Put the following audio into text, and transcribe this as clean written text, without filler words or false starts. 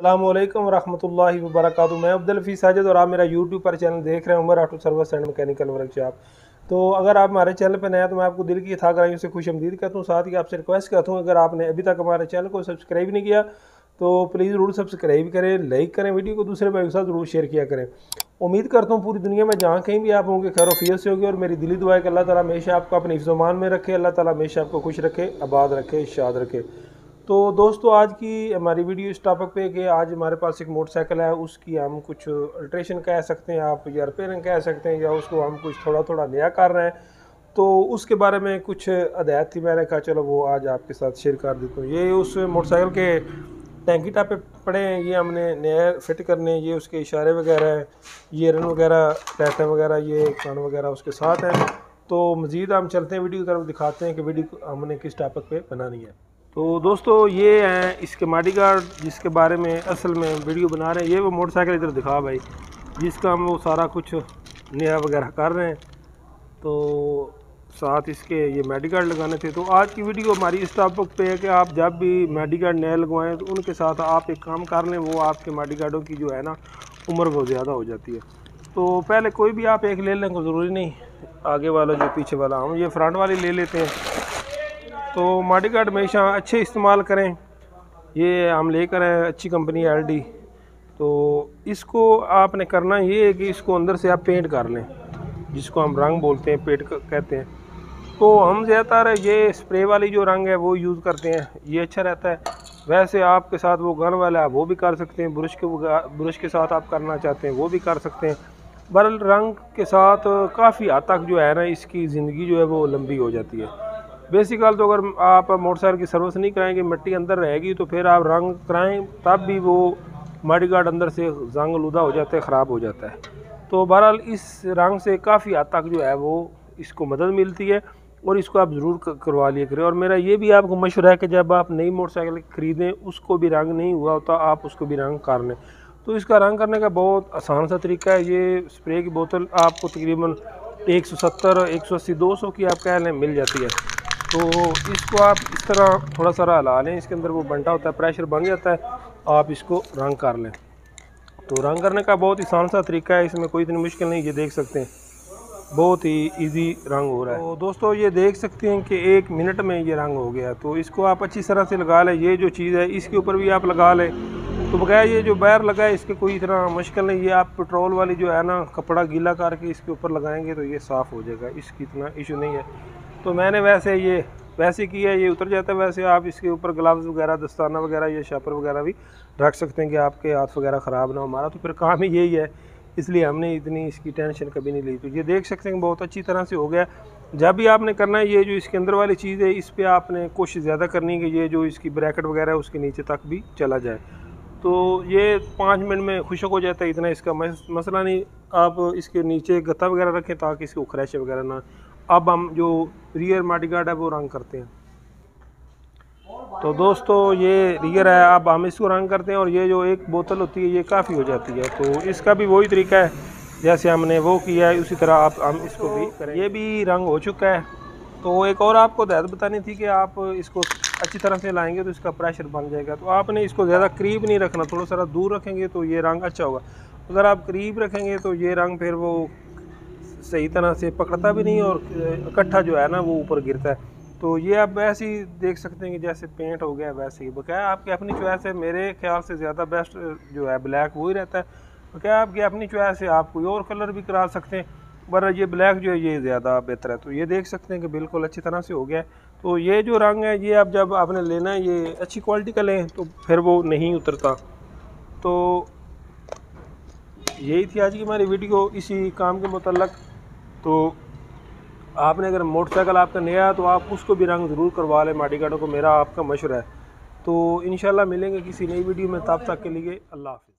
अस्सलामुअलैकुम रहमतुल्लाहि व बरकातुहू। मैं अब्दुल हफीज़ साजिद और आप मेरा यूट्यूब पर चैनल देख रहे हैं, Umar auto service and mechanical workshop. तो अगर आप हमारे चैनल पर नए हैं तो मैं आपको दिल की थागराइयों से खुशअमदीद करता हूँ। साथ ही आपसे रिक्वेस्ट करता हूँ, अगर आपने अभी तक हमारे चैनल को सब्सक्राइब नहीं किया तो प्लीज़ ज़रूर सब्सक्राइब करें, लाइक करें, वीडियो को दूसरे भाइयों के साथ ज़रूर शेयर किया करें। उम्मीद करता हूँ पूरी दुनिया में जहाँ कहीं भी आप होंगे खैर वफियत से होगी, और मेरी दिली दुआ है कि अल्लाह ताला हमेशा आपको अपने हिफ्ज़-ओ-मान में रखे, अल्लाह ताला हमेशा आपको खुश रखे, आबाद रखे, शाद रखे। तो दोस्तों, आज की हमारी वीडियो इस टॉपिक पे कि आज हमारे पास एक मोटरसाइकिल है, उसकी हम कुछ अल्ट्रेशन कह सकते हैं आप, या रिपेयरिंग कह सकते हैं, या उसको हम कुछ थोड़ा थोड़ा नया कर रहे हैं। तो उसके बारे में कुछ हदायत थी, मैंने कहा चलो वो आज आपके साथ शेयर कर देता हूँ। ये उस मोटरसाइकिल के टैंकी टाप पे पड़े हैं, ये हमने नया फिट करने, ये उसके इशारे वगैरह हैं, ये रन वगैरह, पैटर्न वगैरह, ये कान वगैरह उसके साथ हैं। तो मज़ीद हम चलते हैं वीडियो की तरफ, दिखाते हैं कि वीडियो हमने किस टॉपिक पे बनानी है। तो दोस्तों, ये हैं इसके मॉडीगार्ड जिसके बारे में असल में वीडियो बना रहे हैं। ये वो मोटरसाइकिल इधर दिखा भाई, जिसका हम वो सारा कुछ नया वगैरह कर रहे हैं। तो साथ इसके ये मॉडीगार्ड लगाने थे। तो आज की वीडियो हमारी इस टॉपिक पे है कि आप जब भी मॉडीगार्ड नया लगवाएं तो उनके साथ आप एक काम कर लें, वो आपके मॉडीगार्डों की जो है ना उम्र बहुत ज़्यादा हो जाती है। तो पहले कोई भी आप एक ले लें, कोई ज़रूरी नहीं आगे वाला जो पीछे वाला, हम ये फ्रंट वाली ले लेते हैं। तो मॉडीगार्ड हमेशा अच्छे इस्तेमाल करें। ये हम लेकर आए अच्छी कंपनी LD। तो इसको आपने करना ये है कि इसको अंदर से आप पेंट कर लें, जिसको हम रंग बोलते हैं, पेंट कहते हैं। तो हम ज़्यादातर ये स्प्रे वाली जो रंग है वो यूज़ करते हैं, ये अच्छा रहता है। वैसे आपके साथ वो गन वाला है वो भी कर सकते हैं, ब्रश के साथ आप करना चाहते हैं वो भी कर सकते हैं। बहरहाल रंग के साथ काफ़ी हद तक जो है ना इसकी ज़िंदगी जो है वो लंबी हो जाती है। बेसिकल तो अगर आप मोटरसाइकिल की सर्विस नहीं कराएंगे, मिट्टी अंदर रहेगी, तो फिर आप रंग कराएं तब भी वो मॉडीगार्ड अंदर से जंग आलूदा हो जाता है, ख़राब हो जाता है। तो बहरहाल इस रंग से काफ़ी हद तक जो है वो इसको मदद मिलती है, और इसको आप ज़रूर करवा लिया करें। और मेरा ये भी आपको मशवरा है कि जब आप नई मोटरसाइकिल ख़रीदें, उसको भी रंग नहीं हुआ होता, आप उसको भी रंग कर लें। तो इसका रंग करने का बहुत आसान सा तरीका है। ये स्प्रे की बोतल आपको तकरीबन 170, 180, 200 की आप कह लें मिल जाती है। तो इसको आप इस तरह थोड़ा सा हिला लें, इसके अंदर वो बंटा होता है, प्रेशर बन जाता है, आप इसको रंग कर लें। तो रंग करने का बहुत ही आसान सा तरीका है, इसमें कोई इतनी मुश्किल नहीं। ये देख सकते हैं बहुत ही इजी रंग हो रहा है। तो दोस्तों, ये देख सकते हैं कि 1 मिनट में ये रंग हो गया। तो इसको आप अच्छी तरह से लगा लें। ये जो चीज़ है इसके ऊपर भी आप लगा लें। तो बगैर ये जो बाहर लगा है इसके कोई इतना मुश्किल नहीं। ये आप पेट्रोल वाली जो है ना कपड़ा गीला करके इसके ऊपर लगाएंगे तो ये साफ़ हो जाएगा, इसकी इतना इशू नहीं है। तो मैंने वैसे किया है, ये उतर जाता है। वैसे आप इसके ऊपर ग्लव्स वगैरह, दस्ताना वगैरह या शापर वगैरह भी रख सकते हैं कि आपके हाथ वगैरह ख़राब ना हो। हमारा तो फिर काम ही यही है, इसलिए हमने इतनी इसकी टेंशन कभी नहीं ली। तो ये देख सकते हैं बहुत अच्छी तरह से हो गया। जब भी आपने करना है, ये जो इसके अंदर वाली चीज़ है इस पर आपने कोशिश ज़्यादा करनी है कि ये जो इसकी ब्रैकेट वगैरह है उसके नीचे तक भी चला जाए। तो ये 5 मिनट में खुशक हो जाता है, इतना इसका मसला नहीं। आप इसके नीचे गत्ता वगैरह रखें ताकि इसको क्रैश वगैरह ना। अब हम जो रियर मॉडीगार्ड है वो रंग करते हैं। तो दोस्तों, ये रियर है, अब हम इसको रंग करते हैं। और ये जो एक बोतल होती है ये काफ़ी हो जाती है। तो इसका भी वही तरीका है, जैसे हमने वो किया है उसी तरह हम इसको भी करें। ये भी रंग हो चुका है। तो एक और आपको हदायत बतानी थी कि आप इसको अच्छी तरह से लाएंगे तो इसका प्रेशर बन जाएगा। तो आपने इसको ज़्यादा करीब नहीं रखना, थोड़ा सा दूर रखेंगे तो ये रंग अच्छा होगा। अगर आप करीब रखेंगे तो ये रंग फिर वो सही तरह से पकड़ता भी नहीं, और इकट्ठा जो है ना वो ऊपर गिरता है। तो ये आप वैसे ही देख सकते हैं कि जैसे पेंट हो गया वैसे ही। बकाया आपकी अपनी चॉइस है, मेरे ख्याल से ज़्यादा बेस्ट जो है ब्लैक वो ही रहता है। बकाया आपकी अपनी चॉइस है, आप कोई और कलर भी करा सकते हैं, पर ये ब्लैक जो है ये ज़्यादा बेहतर है। तो ये देख सकते हैं कि बिल्कुल अच्छी तरह से हो गया है। तो ये जो रंग है ये अब जब आपने लेना है ये अच्छी क्वालिटी का लें तो फिर वो नहीं उतरता। तो यही थी आज की हमारी वीडियो इसी काम के मुतल्लक। तो आपने अगर मोटरसाइकिल आपका नया है तो आप उसको भी रंग ज़रूर करवा लें मॉडीगार्डों को, मेरा आपका मशवरा है। तो इंशाल्लाह मिलेंगे किसी नई वीडियो में, तब तक के लिए अल्लाह हाफ़िज़।